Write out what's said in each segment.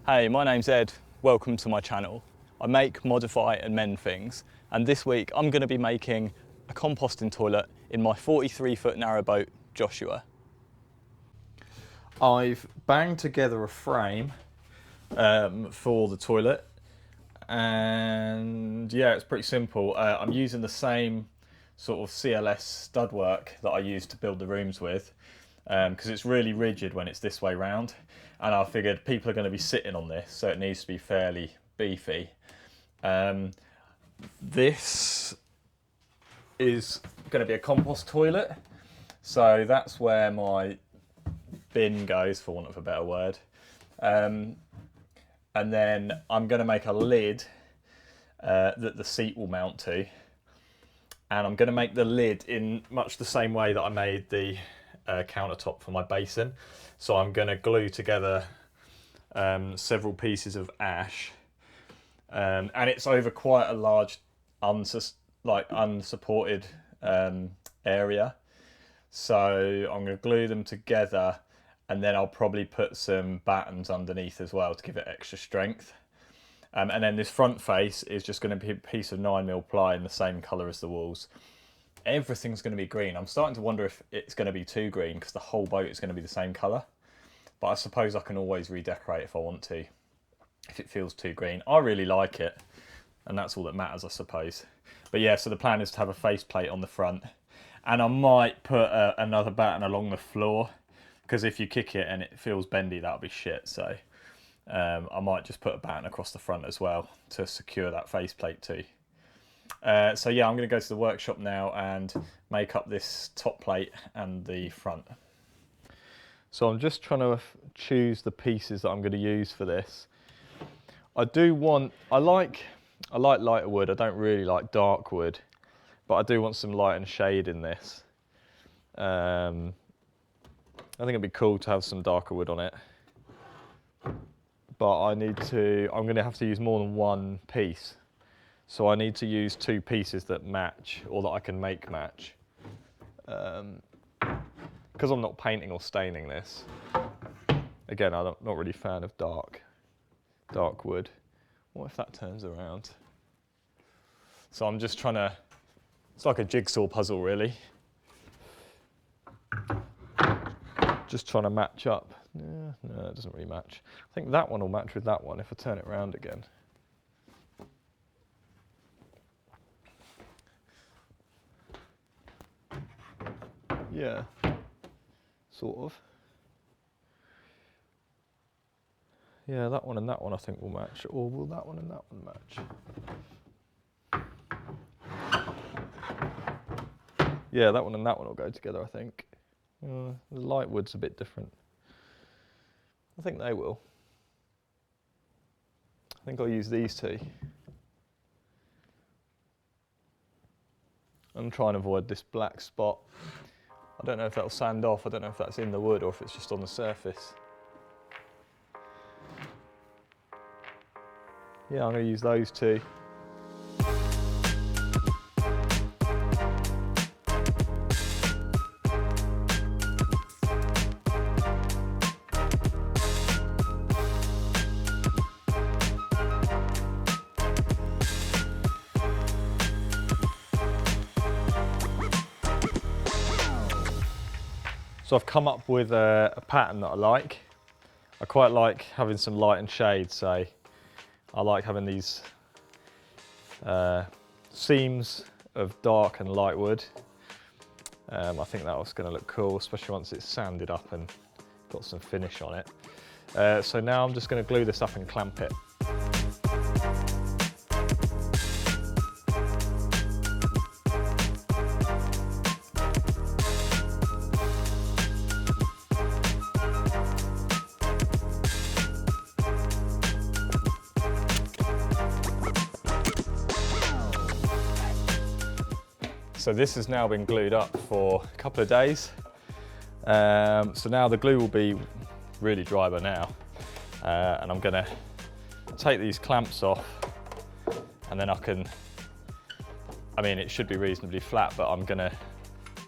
Hey, my name's Ed. Welcome to my channel. I make, modify and mend things, and this week I'm going to be making a composting toilet in my 43-foot narrowboat Joshua. I've banged together a frame for the toilet, and yeah, it's pretty simple. I'm using the same sort of CLS stud work that I used to build the rooms with, because it's really rigid when it's this way round, and I figured people are going to be sitting on this, so it needs to be fairly beefy. This is going to be a compost toilet, so that's where my bin goes, for want of a better word. And then I'm going to make a lid that the seat will mount to, and I'm going to make the lid in much the same way that I made the countertop for my basin. So I'm going to glue together several pieces of ash, and it's over quite a large unsupported area. So I'm going to glue them together, and then I'll probably put some battens underneath as well to give it extra strength. And then this front face is just going to be a piece of 9mm ply in the same colour as the walls. Everything's going to be green. I'm starting to wonder if it's going to be too green because the whole boat is going to be the same colour. But I suppose I can always redecorate if I want to, if it feels too green. I really like it, and that's all that matters, I suppose. But yeah, so the plan is to have a faceplate on the front, and I might put another batten along the floor, because if you kick it and it feels bendy, that'll be shit. So I might just put a batten across the front as well to secure that faceplate too. So yeah, I'm going to go to the workshop now and make up this top plate and the front. So I'm just trying to choose the pieces that I'm going to use for this. I like lighter wood. I don't really like dark wood, but I do want some light and shade in this. I think it'd be cool to have some darker wood on it, but I'm going to have to use more than one piece. So I need to use two pieces that match, or that I can make match. Because I'm not painting or staining this. Again, I'm not really a fan of dark wood. What if that turns around? So I'm just trying to, it's like a jigsaw puzzle really. Just trying to match up. Yeah, no, it doesn't really match. I think that one will match with that one if I turn it around again. Yeah, sort of. Yeah, that one and that one I think will match. Or will that one and that one match? Yeah, that one and that one will go together, I think. The light wood's a bit different. I think they will. I think I'll use these two. I'm trying to avoid this black spot. I don't know if that'll sand off. I don't know if that's in the wood or if it's just on the surface. Yeah, I'm going to use those two. So I've come up with a pattern that I like. I quite like having some light and shade, so I like having these seams of dark and light wood. I think that was going to look cool, especially once it's sanded up and got some finish on it. So now I'm just going to glue this up and clamp it. So this has now been glued up for a couple of days. So now the glue will be really dry by now. And I'm gonna take these clamps off, and then I mean, it should be reasonably flat, but I'm gonna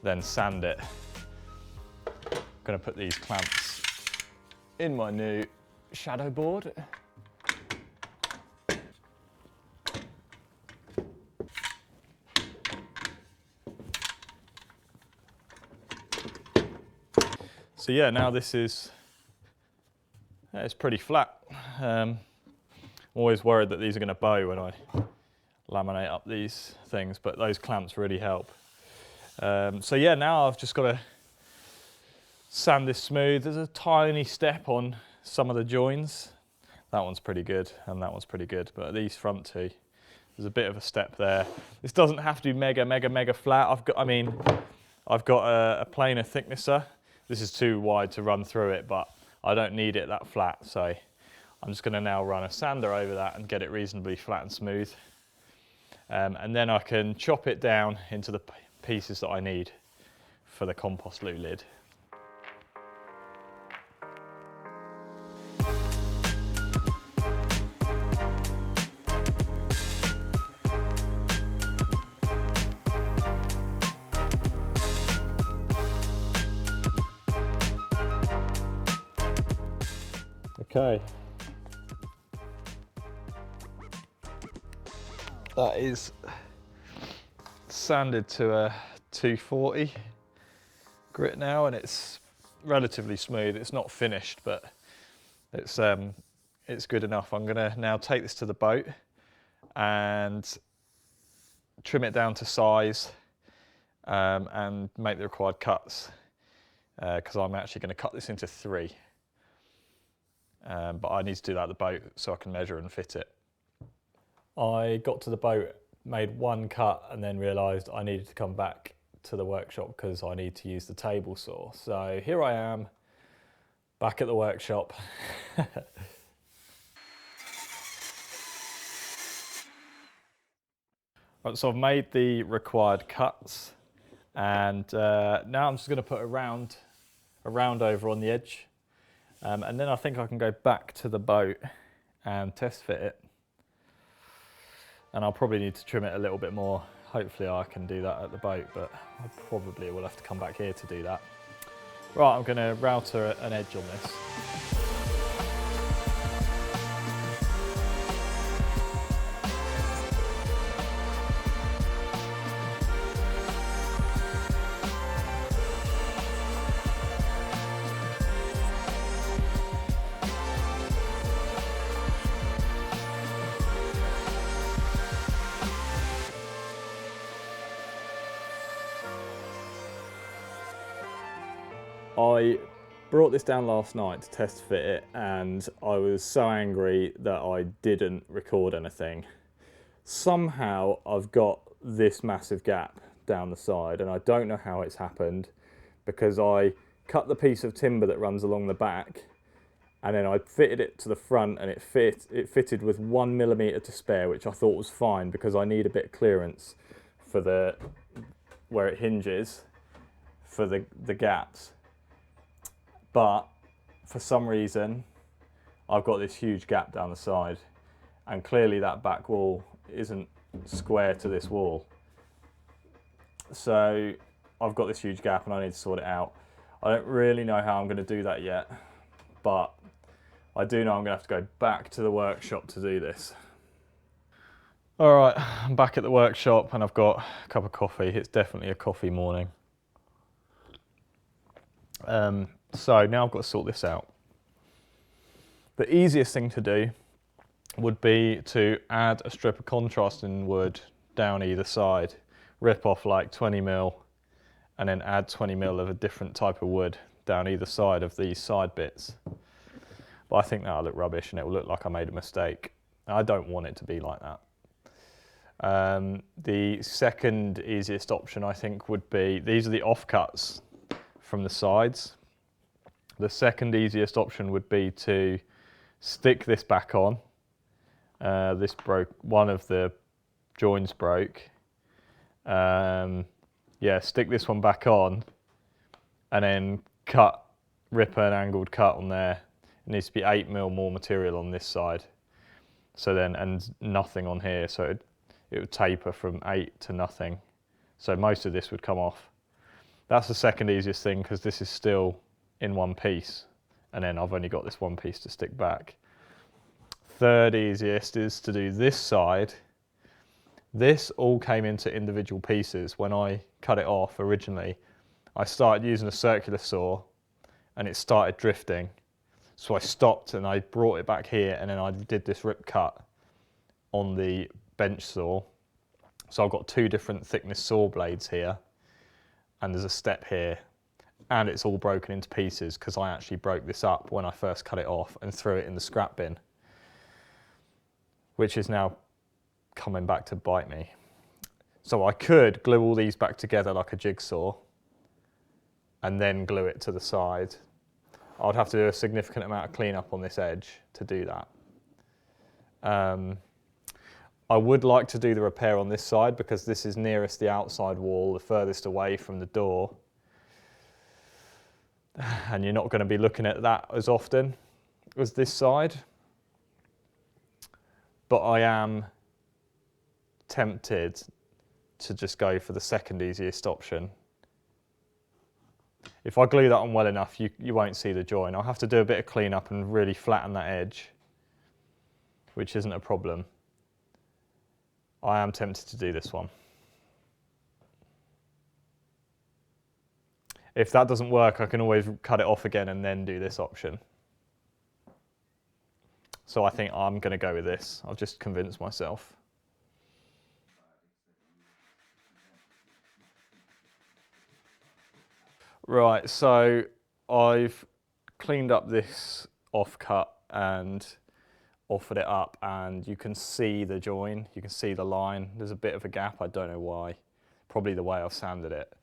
then sand it. I'm gonna put these clamps in my new shadow board. So yeah, now this is, it's pretty flat. I'm always worried that these are going to bow when I laminate up these things, but those clamps really help. So yeah, now I've just got to sand this smooth. There's a tiny step on some of the joins. That one's pretty good, and that one's pretty good, but these front two, there's a bit of a step there. This doesn't have to be mega flat. I've got a planer thicknesser. This is too wide to run through it, but I don't need it that flat, so I'm just going to now run a sander over that and get it reasonably flat and smooth. And then I can chop it down into the pieces that I need for the compost loo lid. Okay, that is sanded to a 240 grit now, and it's relatively smooth. It's not finished, but it's good enough. I'm gonna now take this to the boat and trim it down to size and make the required cuts, because I'm actually going to cut this into 3. But I need to do that at the boat so I can measure and fit it. I got to the boat, made 1 cut, and then realised I needed to come back to the workshop because I need to use the table saw. So here I am, back at the workshop. Right, so I've made the required cuts, and now I'm just going to put a round over on the edge. And then I think I can go back to the boat and test fit it. And I'll probably need to trim it a little bit more. Hopefully I can do that at the boat, but I probably will have to come back here to do that. Right, I'm going to router an edge on this. I brought this down last night to test fit it, and I was so angry that I didn't record anything. Somehow I've got this massive gap down the side, and I don't know how it's happened, because I cut the piece of timber that runs along the back, and then I fitted it to the front, and it fitted with 1 millimetre to spare, which I thought was fine because I need a bit of clearance for where it hinges for the gaps. But for some reason, I've got this huge gap down the side, and clearly that back wall isn't square to this wall. So I've got this huge gap and I need to sort it out. I don't really know how I'm going to do that yet, but I do know I'm going to have to go back to the workshop to do this. All right, I'm back at the workshop and I've got a cup of coffee. It's definitely a coffee morning. So now I've got to sort this out. The easiest thing to do would be to add a strip of contrasting wood down either side, rip off like 20 mil, and then add 20 mil of a different type of wood down either side of these side bits. But I think that'll look rubbish and it will look like I made a mistake. I don't want it to be like that. The second easiest option I think would be, these are the offcuts from the sides. The second easiest option would be to stick this back on. This broke, one of the joins broke. Yeah, stick this one back on and then rip an angled cut on there. It needs to be 8 mil more material on this side. So then, and nothing on here, so it would taper from 8 to nothing. So most of this would come off. That's the second easiest thing because this is still in one piece, and then I've only got this one piece to stick back. Third easiest is to do this side. This all came into individual pieces when I cut it off originally. I started using a circular saw and it started drifting. So I stopped and I brought it back here, and then I did this rip cut on the bench saw. So I've got 2 different thickness saw blades here, and there's a step here, and it's all broken into pieces because I actually broke this up when I first cut it off and threw it in the scrap bin, which is now coming back to bite me. So I could glue all these back together like a jigsaw and then glue it to the side. I'd have to do a significant amount of cleanup on this edge to do that. I would like to do the repair on this side because this is nearest the outside wall, the furthest away from the door. And you're not going to be looking at that as often as this side. But I am tempted to just go for the second easiest option. If I glue that on well enough, you won't see the join. I'll have to do a bit of cleanup and really flatten that edge, which isn't a problem. I am tempted to do this one. If that doesn't work, I can always cut it off again and then do this option. So I think I'm going to go with this. I've just convinced myself. Right, so I've cleaned up this offcut and offered it up, and you can see the join, you can see the line. There's a bit of a gap, I don't know why. Probably the way I've sanded it.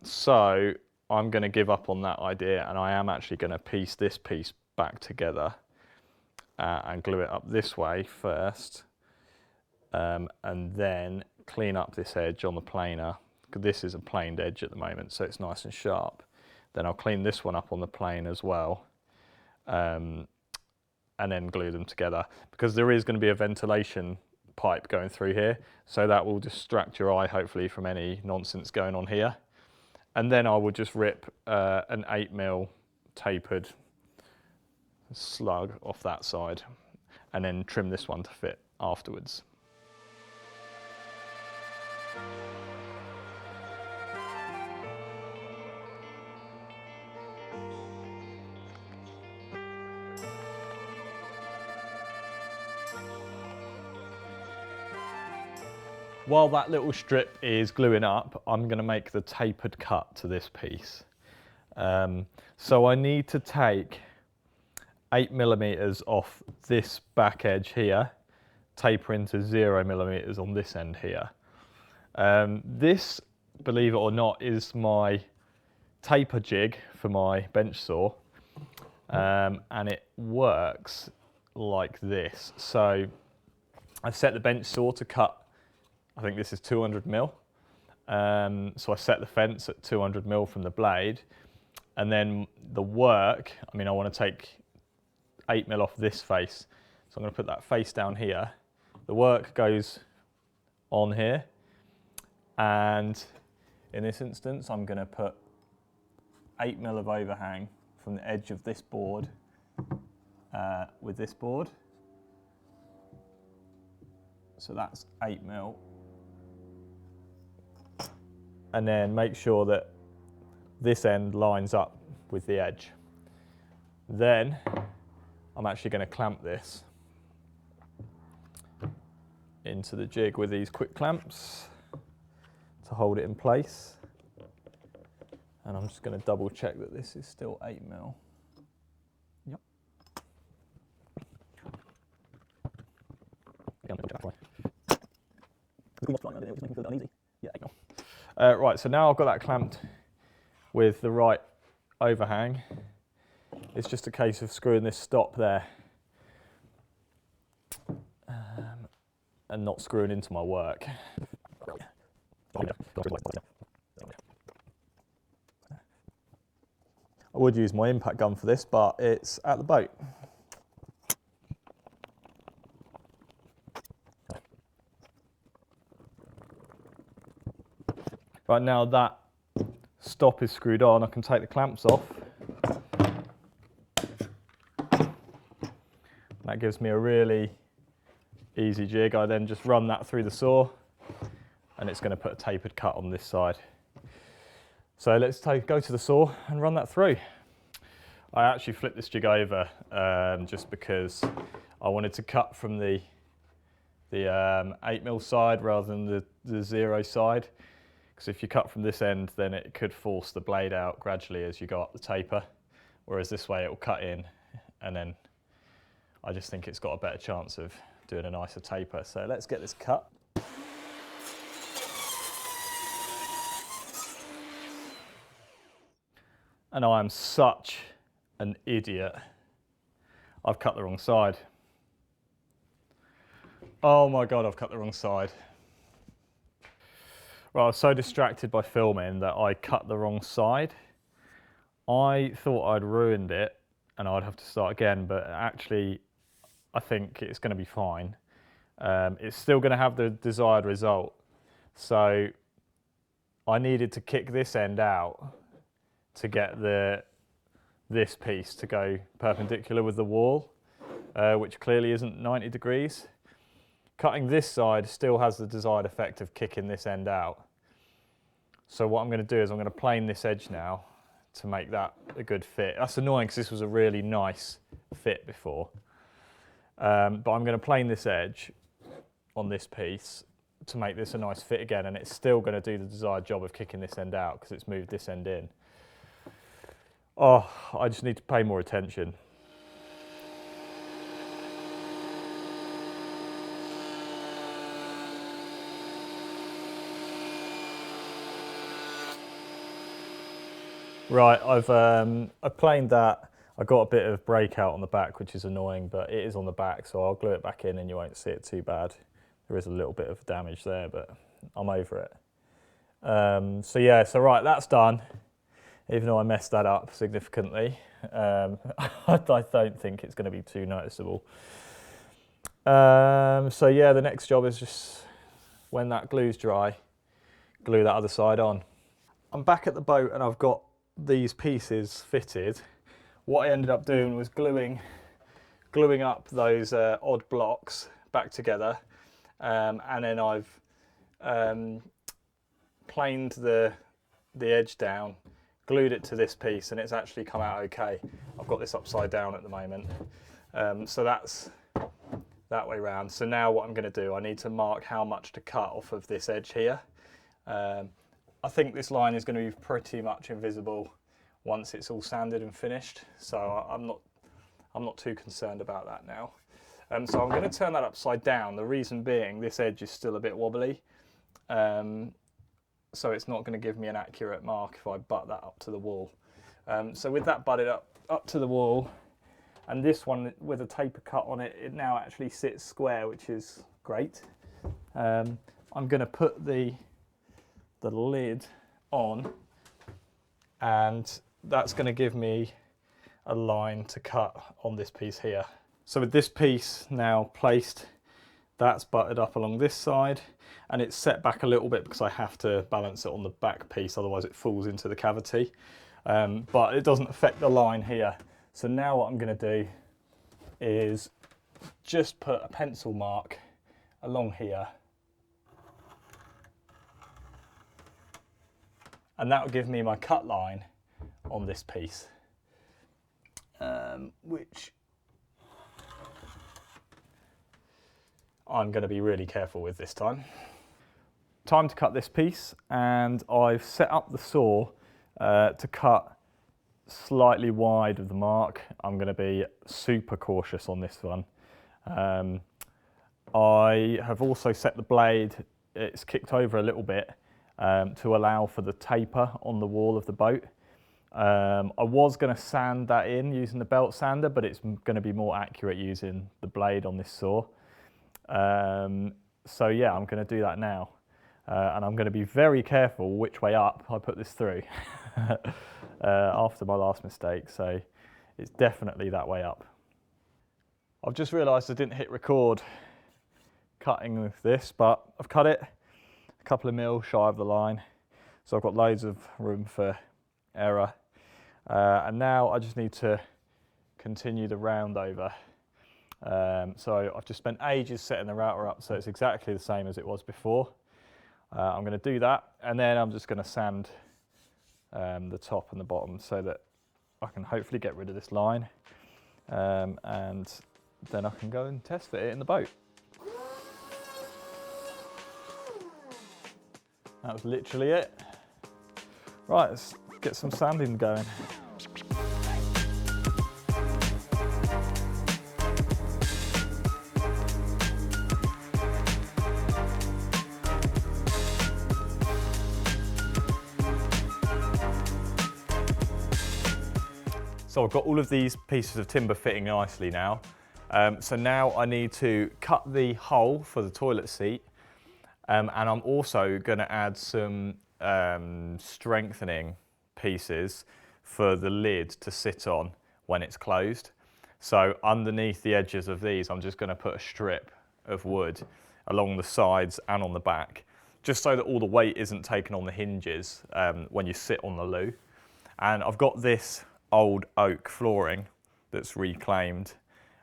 So I'm going to give up on that idea, and I am actually going to piece this piece back together and glue it up this way first, and then clean up this edge on the planer. This is a planed edge at the moment, so it's nice and sharp. Then I'll clean this one up on the plane as well, and then glue them together, because there is going to be a ventilation pipe going through here, so that will distract your eye hopefully from any nonsense going on here. And then I will just rip an 8mm tapered slug off that side and then trim this one to fit afterwards. While that little strip is gluing up, I'm going to make the tapered cut to this piece. So I need to take 8mm off this back edge here, taper into 0mm on this end here. This, believe it or not, is my taper jig for my bench saw, and it works like this. So I've set the bench saw to cut, I think this is 200mm. So I set the fence at 200mm from the blade, and then the work, I mean, I want to take 8mm off this face. So I'm going to put that face down here. The work goes on here, and in this instance, I'm going to put 8mm of overhang from the edge of this board with this board. So that's 8mm. And then make sure that this end lines up with the edge. Then I'm actually going to clamp this into the jig with these quick clamps to hold it in place. And I'm just going to double check that this is still 8mm. Yep. Right, so now I've got that clamped with the right overhang. It's just a case of screwing this stop there and not screwing into my work. I would use my impact gun for this, but it's at the boat. Right, now that stop is screwed on, I can take the clamps off. That gives me a really easy jig. I then just run that through the saw, and it's going to put a tapered cut on this side. So let's go to the saw and run that through. I actually flipped this jig over just because I wanted to cut from the 8mm side rather than the 0 side, because if you cut from this end then it could force the blade out gradually as you go up the taper, whereas this way it will cut in, and then I just think it's got a better chance of doing a nicer taper. So let's get this cut. And I am such an idiot. I've cut the wrong side. Oh my God, I've cut the wrong side. Well, I was so distracted by filming that I cut the wrong side. I thought I'd ruined it and I'd have to start again, but actually I think it's going to be fine. It's still going to have the desired result. So I needed to kick this end out to get this piece to go perpendicular with the wall, which clearly isn't 90 degrees. Cutting this side still has the desired effect of kicking this end out. So what I'm going to do is I'm going to plane this edge now to make that a good fit. That's annoying because this was a really nice fit before. But I'm going to plane this edge on this piece to make this a nice fit again, and it's still going to do the desired job of kicking this end out because it's moved this end in. Oh, I just need to pay more attention. Right, I've planed that. I got a bit of breakout on the back, which is annoying, but it is on the back, so I'll glue it back in and you won't see it too bad. There is a little bit of damage there, but I'm over it. So yeah, so right, that's done. Even though I messed that up significantly, I don't think it's going to be too noticeable. So yeah, the next job is just when that glue's dry, glue that other side on. I'm back at the boat and I've got these pieces fitted. What I ended up doing was gluing up those odd blocks back together, and then I've planed the edge down, glued it to this piece, and it's actually come out okay. I've got this upside down at the moment, so that's that way round. So now what I'm going to do, I need to mark how much to cut off of this edge here. I think this line is going to be pretty much invisible once it's all sanded and finished, so I'm not too concerned about that now. So I'm going to turn that upside down. The reason being, this edge is still a bit wobbly, so it's not going to give me an accurate mark if I butt that up to the wall. So with that butted up to the wall, and this one with a taper cut on it, it now actually sits square, which is great. I'm going to put the lid on, and that's going to give me a line to cut on this piece here. So with this piece now placed, that's butted up along this side, and it's set back a little bit because I have to balance it on the back piece, otherwise it falls into the cavity. But it doesn't affect the line here. So now what I'm going to do is just put a pencil mark along here, and that will give me my cut line on this piece, which I'm going to be really careful with this time. Time to cut this piece, and I've set up the saw to cut slightly wide of the mark. I'm going to be super cautious on this one. I have also set the blade, it's kicked over a little bit to allow for the taper on the wall of the boat. I was going to sand that in using the belt sander, but it's going to be more accurate using the blade on this saw. So yeah, I'm going to do that now. And I'm going to be very careful which way up I put this through after my last mistake. So it's definitely that way up. I've just realised I didn't hit record cutting with this, but I've cut it a couple of mil shy of the line. So I've got loads of room for error. And now I just need to continue the round over. So I've just spent ages setting the router up so it's exactly the same as it was before. I'm going to do that, and then I'm just going to sand the top and the bottom so that I can hopefully get rid of this line, and then I can go and test fit it in the boat. That was literally it. Right, let's get some sanding going. So I've got all of these pieces of timber fitting nicely now. So now I need to cut the hole for the toilet seat, and I'm also going to add some strengthening pieces for the lid to sit on when it's closed. So underneath the edges of these, I'm just going to put a strip of wood along the sides and on the back, just so that all the weight isn't taken on the hinges when you sit on the loo. And I've got this old oak flooring that's reclaimed.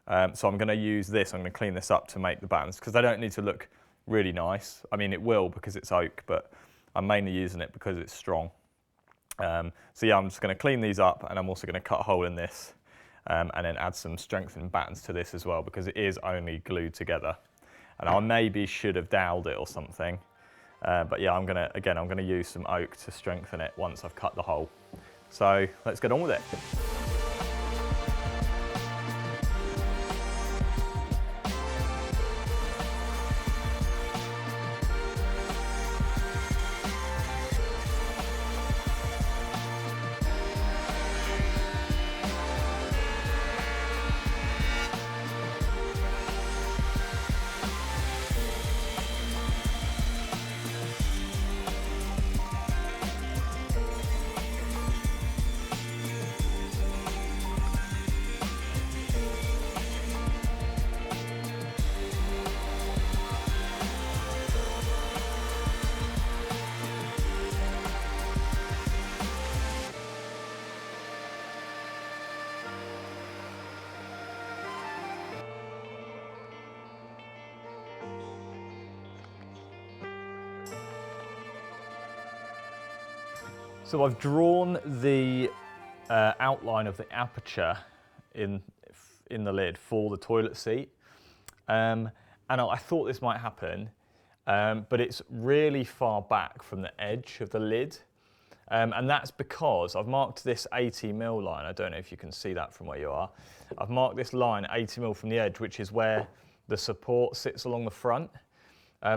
So I'm going to use this, I'm going to clean this up to make the battens, because they don't need to look really nice. I mean, it will because it's oak, but I'm mainly using it because it's strong. So yeah, I'm just going to clean these up, and I'm also going to cut a hole in this, and then add some strengthening battens to this as well, because it is only glued together. And I maybe should have doweled it or something. But yeah, I'm going to use some oak to strengthen it once I've cut the hole. So let's get on with it. So I've drawn the outline of the aperture in the lid for the toilet seat, and I thought this might happen, but it's really far back from the edge of the lid, and that's because I've marked this 80mm line. I don't know if you can see that from where you are. I've marked this line 80mm from the edge, which is where the support sits along the front.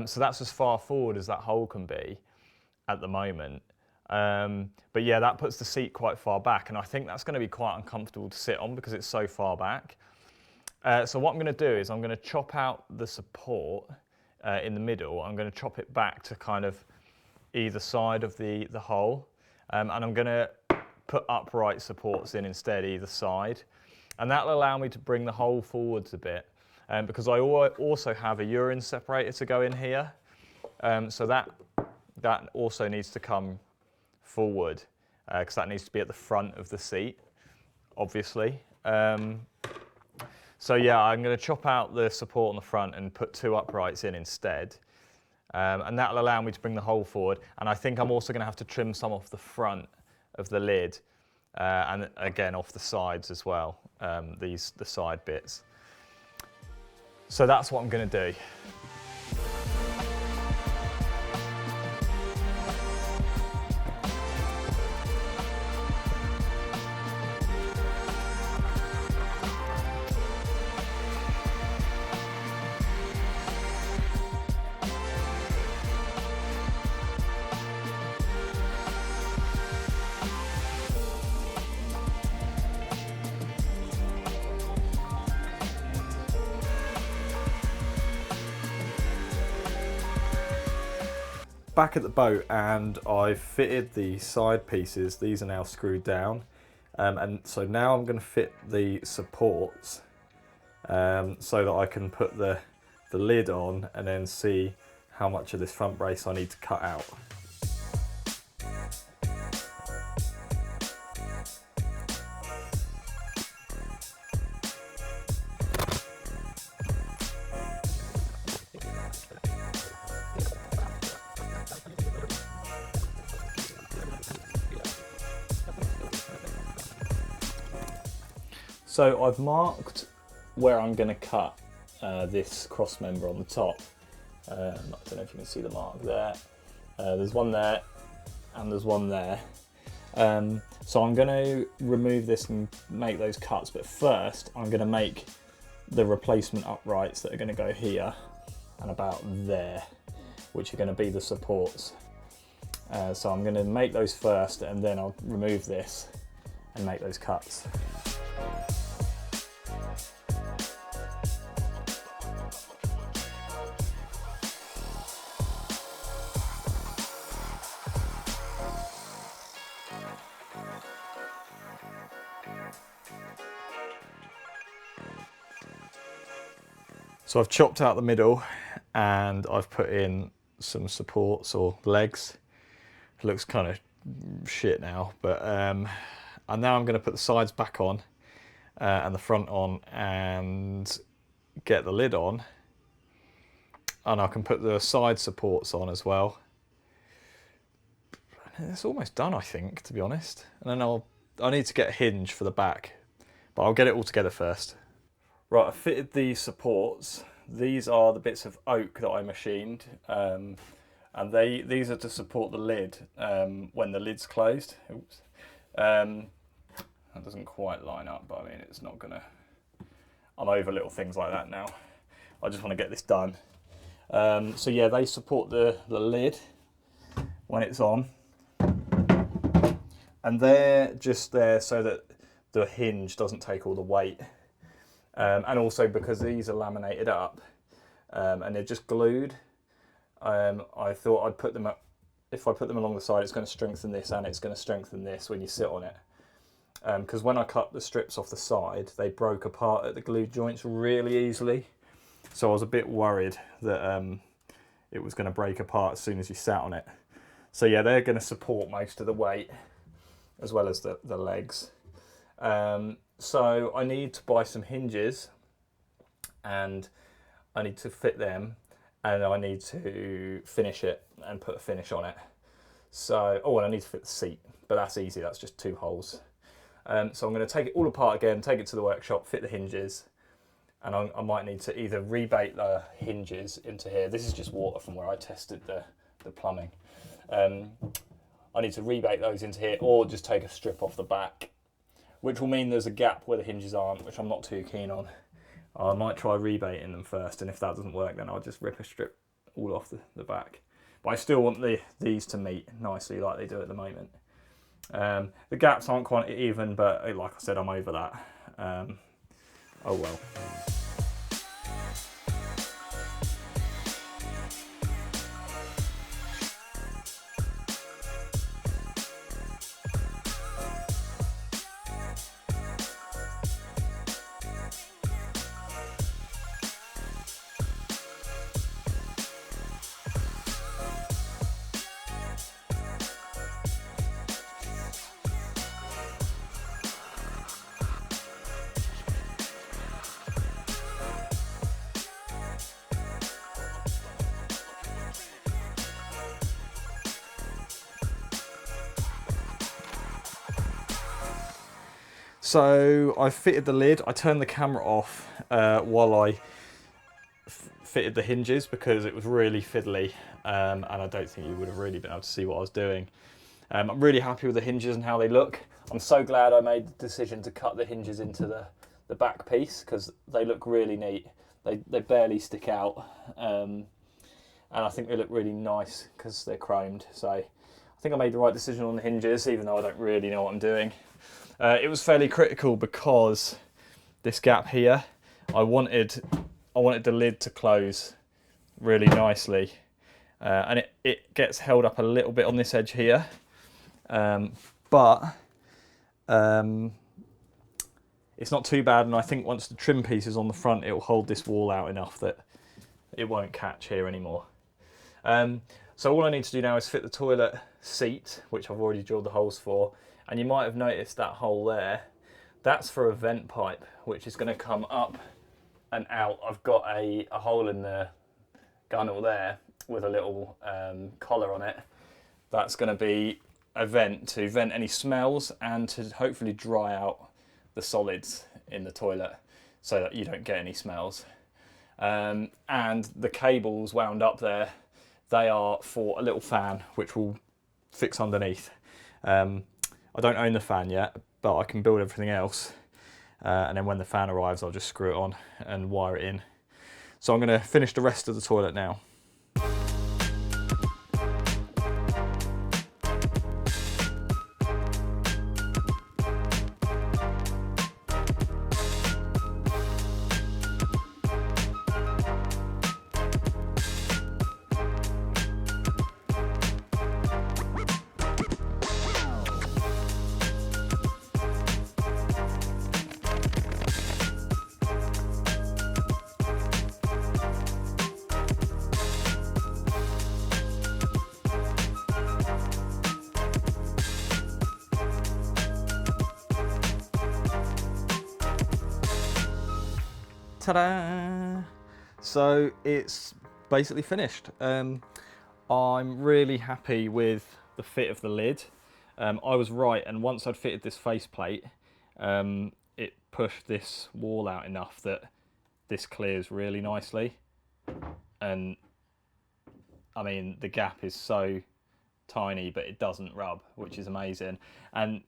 So that's as far forward as that hole can be at the moment. But yeah, that puts the seat quite far back, and I think that's going to be quite uncomfortable to sit on because it's so far back. So what I'm going to do is I'm going to chop out the support in the middle. I'm going to chop it back to kind of either side of the hole, and I'm going to put upright supports in instead, either side, and that'll allow me to bring the hole forwards a bit, because I also have a urine separator to go in here, so that also needs to come forward, because that needs to be at the front of the seat, obviously. So yeah, I'm going to chop out the support on the front and put two uprights in instead, and that'll allow me to bring the hole forward. And I think I'm also going to have to trim some off the front of the lid, and again off the sides as well, the side bits. So that's what I'm going to do. Back at the boat, and I've fitted the side pieces. These are now screwed down, and so now I'm going to fit the supports so that I can put the lid on and then see how much of this front brace I need to cut out. So I've marked where I'm going to cut this cross member on the top. I don't know if you can see the mark there. There's one there and there's one there. So I'm going to remove this and make those cuts, but first I'm going to make the replacement uprights that are going to go here and about there, which are going to be the supports. So I'm going to make those first and then I'll remove this and make those cuts. So I've chopped out the middle and I've put in some supports or legs. It looks kind of shit now, but and now I'm going to put the sides back on and the front on and get the lid on, and I can put the side supports on as well. It's almost done, I think, to be honest. And then I need to get a hinge for the back, but I'll get it all together first. Right, I fitted these supports. These are the bits of oak that I machined, and these are to support the lid when the lid's closed. Oops. That doesn't quite line up, but I mean, it's not gonna. I'm over little things like that now. I just want to get this done. So yeah, they support the lid when it's on, and they're just there so that the hinge doesn't take all the weight. And also because these are laminated up and they're just glued, I thought I'd put them up. If I put them along the side, it's going to strengthen this and it's going to strengthen this when you sit on it. Because when I cut the strips off the side, they broke apart at the glue joints really easily. So I was a bit worried that it was going to break apart as soon as you sat on it. So yeah, they're going to support most of the weight as well as the legs. So I need to buy some hinges and I need to fit them and I need to finish it and put a finish on it. So, and I need to fit the seat, but that's easy, that's just 2 holes. So I'm going to take it all apart again, take it to the workshop, fit the hinges, and I might need to either rebate the hinges into here. This is just water from where I tested the plumbing. I need to rebate those into here or just take a strip off the back, which will mean there's a gap where the hinges aren't, which I'm not too keen on. I might try rebating them first, and if that doesn't work, then I'll just rip a strip all off the back. But I still want these to meet nicely like they do at the moment. The gaps aren't quite even, but like I said, I'm over that. Oh well. So I fitted the lid. I turned the camera off while I fitted the hinges because it was really fiddly and I don't think you would have really been able to see what I was doing. I'm really happy with the hinges and how they look. I'm so glad I made the decision to cut the hinges into the back piece because they look really neat. They barely stick out and I think they look really nice because they're chromed. So I think I made the right decision on the hinges, even though I don't really know what I'm doing. It was fairly critical because this gap here, I wanted the lid to close really nicely, and it gets held up a little bit on this edge here, but it's not too bad, and I think once the trim piece is on the front, it will hold this wall out enough that it won't catch here anymore. So all I need to do now is fit the toilet seat, which I've already drilled the holes for. And you might have noticed that hole there, that's for a vent pipe, which is going to come up and out. I've got a hole in the gunnel there with a little collar on it. That's going to be a vent to vent any smells and to hopefully dry out the solids in the toilet so that you don't get any smells. And the cables wound up there, they are for a little fan which will fix underneath. I don't own the fan yet, but I can build everything else. And then when the fan arrives, I'll just screw it on and wire it in. So I'm going to finish the rest of the toilet now. Ta-da! So it's basically finished. I'm really happy with the fit of the lid. I was right, and once I'd fitted this faceplate, it pushed this wall out enough that this clears really nicely. And I mean, the gap is so tiny, but it doesn't rub, which is amazing. And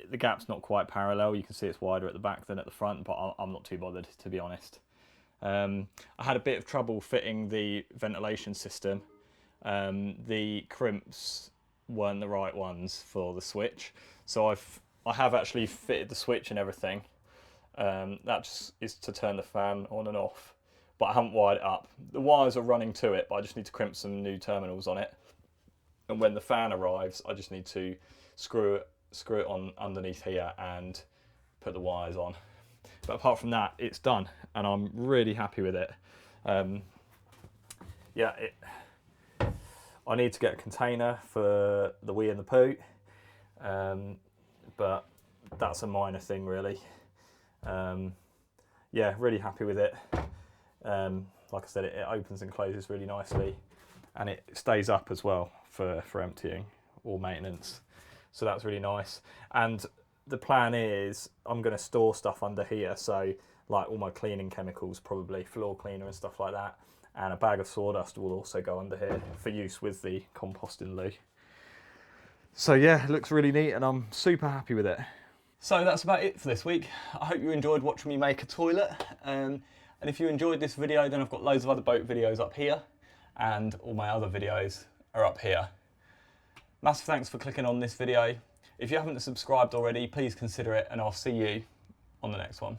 the gap's not quite parallel. You can see it's wider at the back than at the front, but I'm not too bothered, to be honest. I had a bit of trouble fitting the ventilation system. The crimps weren't the right ones for the switch, so I have actually fitted the switch and everything. That just is to turn the fan on and off, but I haven't wired it up. The wires are running to it, but I just need to crimp some new terminals on it. And when the fan arrives, I just need to screw it on underneath here and put the wires on. But apart from that, it's done, and I'm really happy with it. Yeah, I need to get a container for the wee and the poo, but that's a minor thing, really. Yeah, really happy with it. Like I said, it opens and closes really nicely, and it stays up as well for emptying or maintenance. So that's really nice. And the plan is I'm going to store stuff under here, so like all my cleaning chemicals, probably floor cleaner and stuff like that, and a bag of sawdust will also go under here for use with the composting loo. So yeah, it looks really neat, and I'm super happy with it. So that's about it for this week. I hope you enjoyed watching me make a toilet, and if you enjoyed this video, then I've got loads of other boat videos up here, and all my other videos are up here. Massive thanks for clicking on this video. If you haven't subscribed already, please consider it, and I'll see you on the next one.